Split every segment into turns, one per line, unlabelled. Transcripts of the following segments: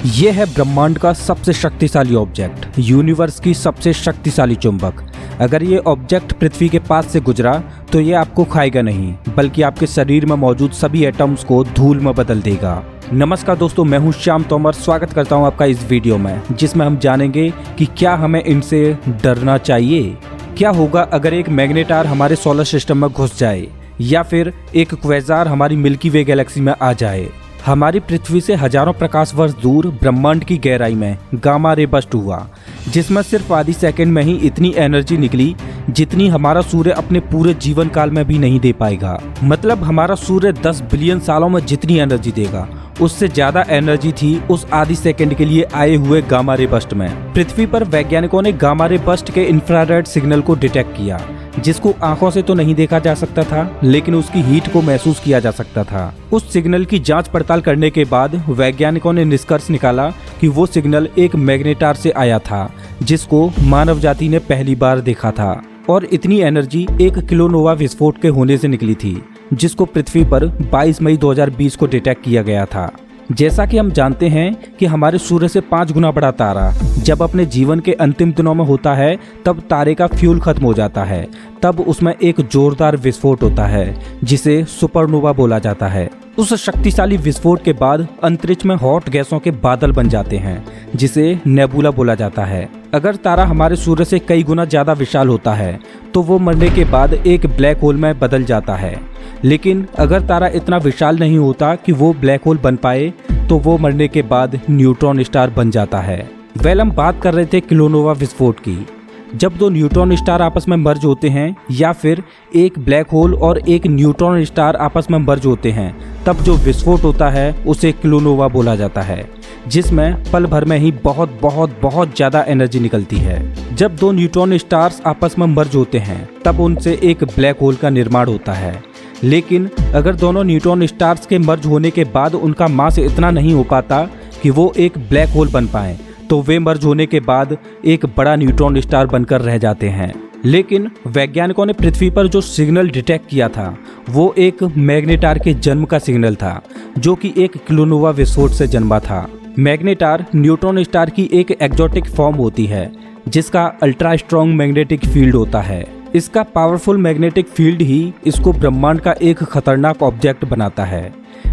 ये है ब्रह्मांड का सबसे शक्तिशाली ऑब्जेक्ट, यूनिवर्स की सबसे शक्तिशाली चुंबक। अगर ये ऑब्जेक्ट पृथ्वी के पास से गुजरा तो ये आपको खाएगा नहीं, बल्कि आपके शरीर में मौजूद सभी एटम्स को धूल में बदल देगा। नमस्कार दोस्तों, मैं हूं श्याम तोमर। स्वागत करता हूं आपका इस वीडियो में, जिसमें हम जानेंगे कि क्या हमें इनसे डरना चाहिए। क्या होगा अगर एक मैग्नेटार हमारे सोलर सिस्टम में घुस जाए, या फिर एक क्वेज़ार हमारी मिल्की वे गैलेक्सी में आ जाए। हमारी पृथ्वी से हजारों प्रकाश वर्ष दूर ब्रह्मांड की गहराई में गामा रे बस्ट हुआ, जिसमें सिर्फ आधी सेकंड में ही इतनी एनर्जी निकली जितनी हमारा सूर्य अपने पूरे जीवन काल में भी नहीं दे पाएगा। मतलब हमारा सूर्य 10 बिलियन सालों में जितनी एनर्जी देगा, उससे ज्यादा एनर्जी थी उस आधी सेकंड के लिए आए हुए गामा रे बस्ट में। पृथ्वी पर वैज्ञानिकों ने गामा रे बस्ट के इंफ्रारेड सिग्नल को डिटेक्ट किया, जिसको आंखों से तो नहीं देखा जा सकता था, लेकिन उसकी हीट को महसूस किया जा सकता था। उस सिग्नल की जांच पड़ताल करने के बाद वैज्ञानिकों ने निष्कर्ष निकाला कि वो सिग्नल एक मैग्नेटार से आया था, जिसको मानव जाति ने पहली बार देखा था। और इतनी एनर्जी एक किलोनोवा विस्फोट के होने से निकली थी, जिसको पृथ्वी पर 22 मई 2020 को डिटेक्ट किया गया था। जैसा कि हम जानते हैं कि हमारे सूर्य से 5 गुना बड़ा तारा जब अपने जीवन के अंतिम दिनों में होता है, तब तारे का फ्यूल खत्म हो जाता है। तब उसमें एक जोरदार विस्फोट होता है, जिसे सुपरनोवा बोला जाता है। उस शक्तिशाली विस्फोट के बाद अंतरिक्ष में हॉट गैसों के बादल बन जाते हैं, जिसे नेबुला बोला जाता है। अगर तारा हमारे सूर्य से कई गुना ज्यादा विशाल होता है तो वो मरने के बाद एक ब्लैक होल में बदल जाता है। लेकिन अगर तारा इतना विशाल नहीं होता कि वो ब्लैक होल बन पाए, तो वो मरने के बाद न्यूट्रॉन स्टार बन जाता है। हम बात कर रहे थे किलोनोवा विस्फोट की। जब दो न्यूट्रॉन स्टार आपस में मर्ज होते हैं, या फिर एक ब्लैक होल और एक न्यूट्रॉन स्टार आपस में मर्ज होते हैं, तब जो विस्फोट होता है उसे किलोनोवा बोला जाता है, जिसमें पल भर में ही बहुत बहुत बहुत ज्यादा एनर्जी निकलती है। जब दो न्यूट्रॉन स्टार्स आपस में मर्ज होते हैं, तब उनसे एक ब्लैक होल का निर्माण होता है। लेकिन अगर दोनों न्यूट्रॉन स्टार्स के मर्ज होने के बाद उनका मास इतना नहीं हो पाता कि वो एक ब्लैक होल बन पाए, तो वे मर्ज होने के बाद एक बड़ा न्यूट्रॉन स्टार बनकर रह जाते हैं। लेकिन वैज्ञानिकों ने पृथ्वी पर जो सिग्नल डिटेक्ट किया था, वो एक मैग्नेटार के जन्म का सिग्नल था, जो कि एक किलोनोवा विस्फोट से जन्मा था। मैग्नेटार न्यूट्रॉन स्टार की एक एक्जोटिक फॉर्म होती है, जिसका अल्ट्रा स्ट्रॉन्ग मैग्नेटिक फील्ड होता है। इसका पावरफुल मैग्नेटिक फील्ड ही इसको ब्रह्मांड का एक खतरनाक ऑब्जेक्ट बनाता है।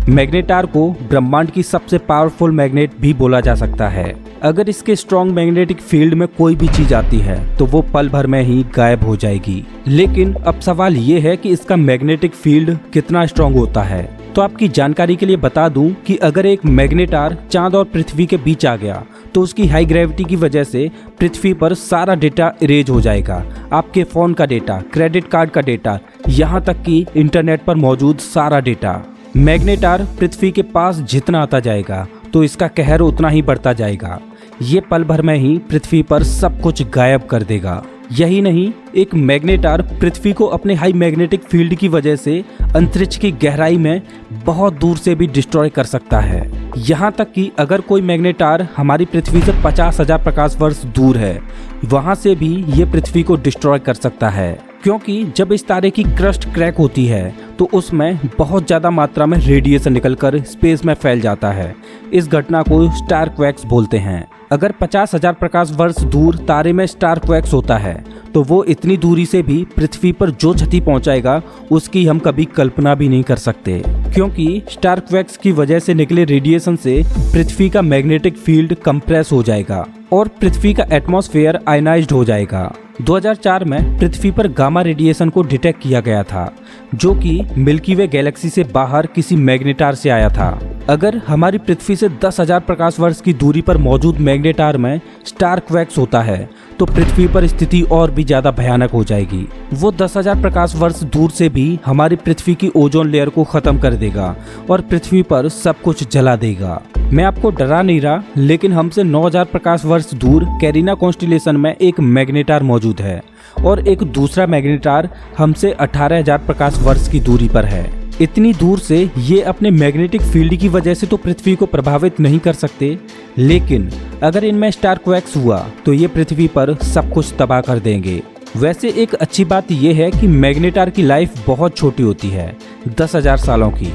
मैग्नेटार को ब्रह्मांड की सबसे पावरफुल मैग्नेट भी बोला जा सकता है। अगर इसके स्ट्रॉन्ग मैग्नेटिक फील्ड में कोई भी चीज आती है तो वो पल भर में ही गायब हो जाएगी। लेकिन अब सवाल ये है कि इसका मैग्नेटिक फील्ड कितना स्ट्रॉन्ग होता है। तो आपकी जानकारी के लिए बता दूं कि अगर एक मैग्नेटार चांद और पृथ्वी के बीच आ गया, तो उसकी हाई ग्रेविटी की वजह से पृथ्वी पर सारा डेटा इरेज हो जाएगा। आपके फोन का डेटा, क्रेडिट कार्ड का डेटा, यहाँ तक कि इंटरनेट पर मौजूद सारा डेटा। मैग्नेटार पृथ्वी के पास जितना आता जाएगा, तो इसका कहर उतना ही बढ़ता जाएगा। ये पल भर में ही पृथ्वी पर सब कुछ गायब कर देगा। यही नहीं, एक मैग्नेटार पृथ्वी को अपने हाई मैग्नेटिक फील्ड की वजह से अंतरिक्ष की गहराई में बहुत दूर से भी डिस्ट्रॉय कर सकता है। यहाँ तक कि अगर कोई मैग्नेटार हमारी पृथ्वी से 50,000 प्रकाश वर्ष दूर है, वहाँ से भी ये पृथ्वी को डिस्ट्रॉय कर सकता है। क्योंकि जब इस तारे की क्रस्ट क्रैक होती है, तो उसमें बहुत ज़्यादा मात्रा में रेडिएशन निकलकर स्पेस में फैल जाता है। इस घटना को स्टार क्वैक्स बोलते हैं। अगर 50,000 प्रकाश वर्ष दूर तारे में स्टार क्वैक्स होता है, तो वो इतनी दूरी से भी पृथ्वी पर जो क्षति पहुंचाएगा, उसकी हम कभी कल्पना भी नहीं कर सकते। क्योंकि स्टार क्वैक्स की वजह से निकले रेडिएशन से पृथ्वी का मैग्नेटिक फील्ड कंप्रेस हो जाएगा और पृथ्वी का एटमॉस्फेयर आयनाइज्ड हो जाएगा। 2004 में पृथ्वी पर गामा रेडिएशन को डिटेक्ट किया गया था, जो कि मिल्की वे गैलेक्सी से बाहर किसी मैग्नेटार से आया था। अगर हमारी पृथ्वी से 10,000 प्रकाश वर्ष की दूरी पर मौजूद मैग्नेटार में स्टार क्वैक्स होता है, तो पृथ्वी पर स्थिति और भी ज्यादा भयानक हो जाएगी। वो 10,000 प्रकाश वर्ष दूर से भी हमारी पृथ्वी की ओजोन लेयर को खत्म कर देगा और पृथ्वी पर सब कुछ जला देगा। मैं आपको डरा नहीं रहा, लेकिन हमसे 9,000 प्रकाश वर्ष दूर कैरिना कॉन्स्टिलेशन में एक मैग्नेटार मौजूद है, और एक दूसरा मैग्नेटार हमसे 18,000 प्रकाश वर्ष की दूरी पर है। इतनी दूर से ये अपने मैग्नेटिक फील्ड की वजह से तो पृथ्वी को प्रभावित नहीं कर सकते, लेकिन अगर इनमें स्टार क्वैक्स हुआ तो ये पृथ्वी पर सब कुछ तबाह कर देंगे। वैसे एक अच्छी बात यह है कि मैग्नेटार की लाइफ बहुत छोटी होती है, 10,000 सालों की।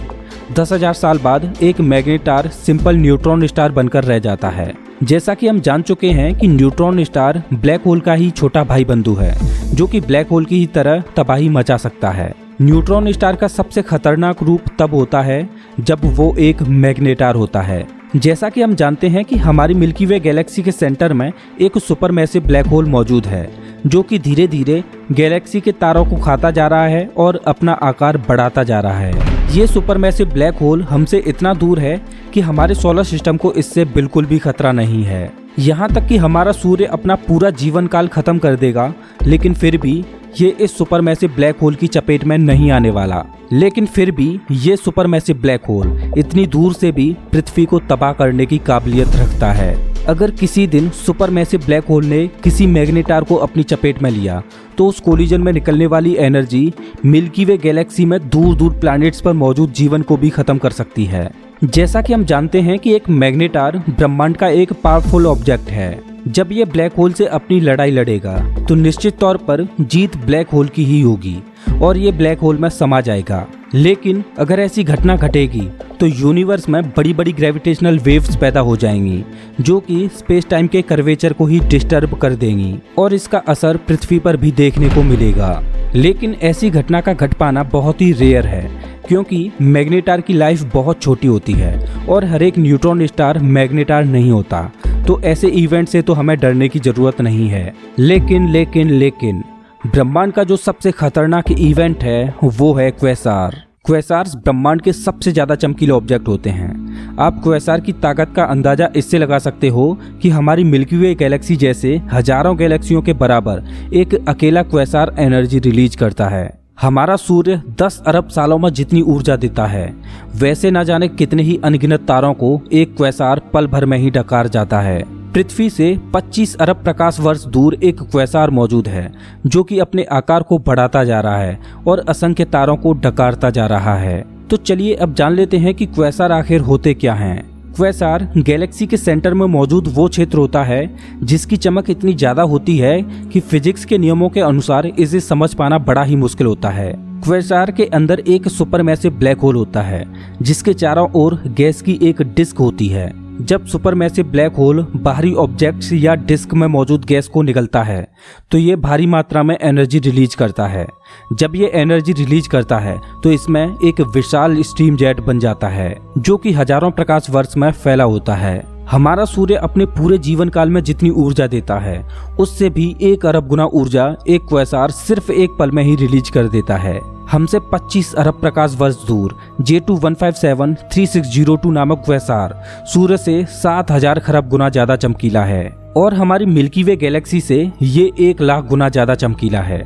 10,000 साल बाद एक मैग्नेटार सिंपल न्यूट्रॉन स्टार बनकर रह जाता है। जैसा कि हम जान चुके हैं कि न्यूट्रॉन स्टार ब्लैक होल का ही छोटा भाई बंधु है, जो कि ब्लैक होल की ही तरह तबाही मचा सकता है। न्यूट्रॉन स्टार का सबसे खतरनाक रूप तब होता है जब वो एक मैग्नेटार होता है। जैसा कि हम जानते हैं कि हमारी मिल्की वे गैलेक्सी के सेंटर में एक सुपरमैसिव ब्लैक होल मौजूद है, जो कि धीरे धीरे गैलेक्सी के तारों को खाता जा रहा है और अपना आकार बढ़ाता जा रहा है। ये सुपरमैसिव ब्लैक होल हमसे इतना दूर है कि हमारे सोलर सिस्टम को इससे बिल्कुल भी खतरा नहीं है। यहाँ तक कि हमारा सूर्य अपना पूरा जीवन काल खत्म कर देगा, लेकिन फिर भी ये इस सुपरमैसिव ब्लैक होल की चपेट में नहीं आने वाला। लेकिन फिर भी ये सुपरमैसिव ब्लैक होल इतनी दूर से भी पृथ्वी को तबाह करने की काबिलियत रखता है। अगर किसी दिन सुपरमैसिव ब्लैक होल ने किसी मैग्नेटार को अपनी चपेट में लिया, तो उस कोलिजन में निकलने वाली एनर्जी मिल्की वे गैलेक्सी में दूर दूर प्लैनेट्स पर मौजूद जीवन को भी खत्म कर सकती है। जैसा कि हम जानते हैं कि एक मैग्नेटार ब्रह्मांड का एक पावरफुल ऑब्जेक्ट है। जब ये ब्लैक होल से अपनी लड़ाई लड़ेगा तो निश्चित तौर पर जीत ब्लैक होल की ही होगी और ये ब्लैक होल में समा जाएगा। लेकिन अगर ऐसी घटना घटेगी तो यूनिवर्स में बड़ी बड़ी ग्रेविटेशनल वेव्स पैदा हो जाएंगी, जो कि स्पेस टाइम के कर्वेचर को ही डिस्टर्ब कर देंगी और इसका असर पृथ्वी पर भी देखने को मिलेगा। लेकिन ऐसी घटना का घट पाना बहुत ही रेयर है, क्योंकि मैग्नेटार की लाइफ बहुत छोटी होती है और हर एक न्यूट्रॉन स्टार मैग्नेटार नहीं होता। तो ऐसे इवेंट से तो हमें डरने की जरूरत नहीं है। लेकिन ब्रह्मांड का जो सबसे खतरनाक इवेंट है वो है क्वेसार। क्वेसार्स ब्रह्मांड के सबसे ज्यादा चमकीले ऑब्जेक्ट होते हैं। आप क्वेसार की ताकत का अंदाजा इससे लगा सकते हो कि हमारी मिल्की वे गैलेक्सी जैसे हजारों गैलेक्सियों के बराबर एक अकेला क्वेसार एनर्जी रिलीज करता है। हमारा सूर्य 10 अरब सालों में जितनी ऊर्जा देता है, वैसे न जाने कितने ही अनगिनत तारों को एक क्वेसार पल भर में ही डकार जाता है। पृथ्वी से 25 अरब प्रकाश वर्ष दूर एक क्वेसार मौजूद है, जो कि अपने आकार को बढ़ाता जा रहा है और असंख्य तारों को डकारता जा रहा है। तो चलिए अब जान लेते हैं कि क्वेसार आखिर होते क्या हैं। क्वेसार गैलेक्सी के सेंटर में मौजूद वो क्षेत्र होता है जिसकी चमक इतनी ज्यादा होती है कि फिजिक्स के नियमों के अनुसार इसे समझ पाना बड़ा ही मुश्किल होता है। क्वेसार के अंदर एक सुपरमैसिव ब्लैक होल होता है, जिसके चारों ओर गैस की एक डिस्क होती है। जब सुपरमैसिव ब्लैक होल बाहरी ऑब्जेक्ट्स या डिस्क में मौजूद गैस को निगलता है तो ये भारी मात्रा में एनर्जी रिलीज करता है। जब ये एनर्जी रिलीज करता है तो इसमें एक विशाल स्टीम जेट बन जाता है, जो कि हजारों प्रकाश वर्ष में फैला होता है। हमारा सूर्य अपने पूरे जीवन काल में जितनी ऊर्जा देता है, उससे भी 1 अरब गुना ऊर्जा एक क्वेसार सिर्फ एक पल में ही रिलीज कर देता है। हमसे 25 अरब प्रकाश वर्ष दूर J21573602 नामक क्वेसार सूर्य से 7000 खरब गुना ज्यादा चमकीला है और हमारी मिल्की वे गैलेक्सी से ये 1 लाख गुना ज्यादा चमकीला है।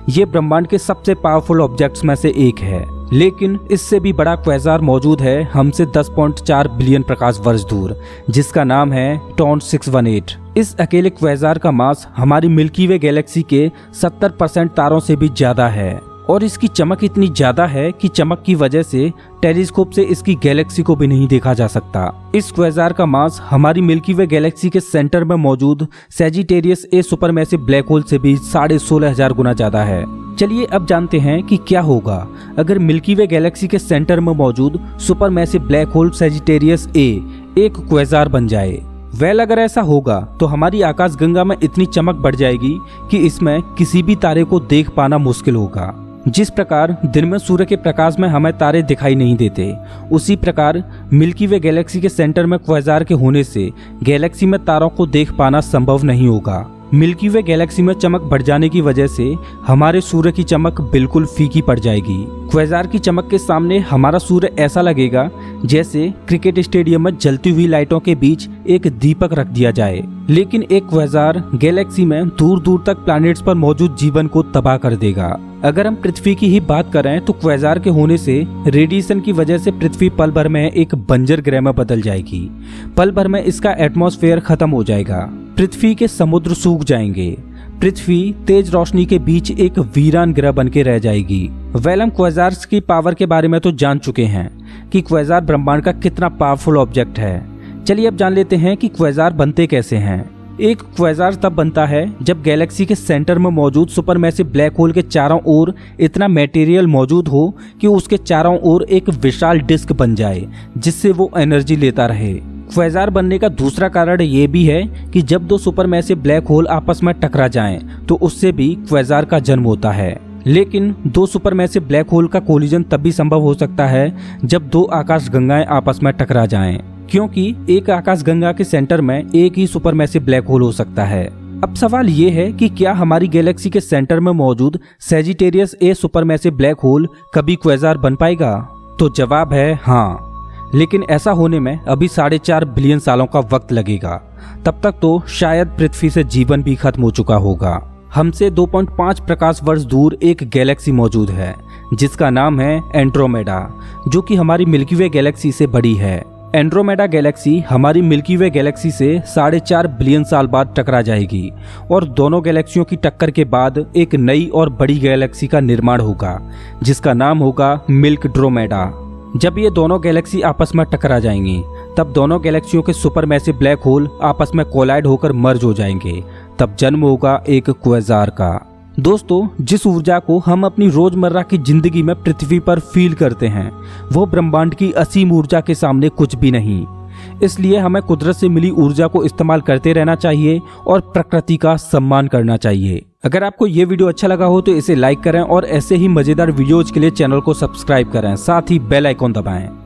ये ब्रह्मांड के सबसे पावरफुल ऑब्जेक्ट्स में से एक है। लेकिन इससे भी बड़ा क्वेसार मौजूद है हमसे 10.4 बिलियन प्रकाश वर्ष दूर, जिसका नाम है टॉन 618। इस अकेले क्वेसार का मास हमारी मिल्की वे गैलेक्सी के 70% तारों से भी ज्यादा है और इसकी चमक इतनी ज्यादा है कि चमक की वजह से टेलीस्कोप से इसकी गैलेक्सी को भी नहीं देखा जा सकता। इस क्वेसार का मास हमारी मिल्की वे गैलेक्सी के सेंटर में मौजूद Sagittarius A supermassive black hole से भी 16,500 गुना ज्यादा है। चलिए अब जानते हैं कि क्या होगा अगर मिल्की वे गैलेक्सी के सेंटर में मौजूद supermassive black hole Sagittarius A एक क्वेसार बन जाए। अगर ऐसा होगा तो हमारी आकाशगंगा में इतनी चमक बढ़ जाएगी कि इसमें किसी भी तारे को देख पाना मुश्किल होगा। जिस प्रकार दिन में सूर्य के प्रकाश में हमें तारे दिखाई नहीं देते, उसी प्रकार मिल्की वे गैलेक्सी के सेंटर में क्वेसार के होने से गैलेक्सी में तारों को देख पाना संभव नहीं होगा। मिल्की वे गैलेक्सी में चमक बढ़ जाने की वजह से हमारे सूर्य की चमक बिल्कुल फीकी पड़ जाएगी। क्वेसार की चमक के सामने हमारा सूर्य ऐसा लगेगा जैसे क्रिकेट स्टेडियम में जलती हुई लाइटों के बीच एक दीपक रख दिया जाए। लेकिन एक क्वेसार गैलेक्सी में दूर दूर तक प्लैनेट्स पर मौजूद जीवन को तबाह कर देगा। अगर हम पृथ्वी की ही बात करें तो क्वेसार के होने से रेडिएशन की वजह से पृथ्वी पल भर में एक बंजर ग्रह में बदल जाएगी। पल भर में इसका एटमॉस्फेयर खत्म हो जाएगा। पृथ्वी के समुद्र सूख जाएंगे। पृथ्वी तेज रोशनी के बीच एक वीरान ग्रह बन के रह जाएगी। हम क्वेसार्स की पावर के बारे में तो जान चुके हैं कि क्वेसार ब्रह्मांड का कितना पावरफुल ऑब्जेक्ट है। चलिए अब जान लेते हैं कि क्वेसार बनते कैसे हैं। एक क्वेज़ार तब बनता है जब गैलेक्सी के सेंटर में मौजूद सुपरमैसिव ब्लैक होल के चारों ओर इतना मटेरियल मौजूद हो कि उसके चारों ओर एक विशाल डिस्क बन जाए जिससे वो एनर्जी लेता रहे। क्वेज़ार बनने का दूसरा कारण ये भी है कि जब दो सुपरमैसिव ब्लैक होल आपस में टकरा जाएं तो उससे भी क्वेज़ार का जन्म होता है। लेकिन दो सुपरमैसिव ब्लैक होल का कोलिजन तभी संभव हो सकता है जब दो आकाशगंगाएं आपस में टकरा जाएं, क्योंकि एक आकाशगंगा के सेंटर में एक ही सुपरमैसिव ब्लैक होल हो सकता है। अब सवाल ये है कि क्या हमारी गैलेक्सी के सेंटर में मौजूद Sagittarius A supermassive black hole कभी क्वेज़ार बन पाएगा? तो जवाब है हाँ, लेकिन ऐसा होने में अभी 4.5 बिलियन सालों का वक्त लगेगा। तब तक तो शायद पृथ्वी से जीवन भी खत्म हो चुका होगा। हमसे 2.5 प्रकाश वर्ष दूर एक गैलेक्सी मौजूद है जिसका नाम है एंड्रोमेडा, जो कि हमारी मिल्की वे गैलेक्सी से बड़ी है। एंड्रोमेडा गैलेक्सी हमारी मिल्की वे गैलेक्सी से 4.5 बिलियन साल बाद टकरा जाएगी और दोनों गैलेक्सियों की टक्कर के बाद एक नई और बड़ी गैलेक्सी का निर्माण होगा जिसका नाम होगा मिल्कड्रोमेडा। जब ये दोनों गैलेक्सी आपस में टकरा जाएंगी तब दोनों गैलेक्सियों के सुपरमैसिव ब्लैक होल आपस में कोलाइड होकर मर्ज हो जाएंगे। तब जन्म होगा एक क्वेज़ार का। दोस्तों, जिस ऊर्जा को हम अपनी रोजमर्रा की जिंदगी में पृथ्वी पर फील करते हैं वो ब्रह्मांड की असीम ऊर्जा के सामने कुछ भी नहीं। इसलिए हमें कुदरत से मिली ऊर्जा को इस्तेमाल करते रहना चाहिए और प्रकृति का सम्मान करना चाहिए। अगर आपको ये वीडियो अच्छा लगा हो तो इसे लाइक करें और ऐसे ही मजेदार वीडियोज के लिए चैनल को सब्सक्राइब करें, साथ ही बेल आइकॉन दबाएं।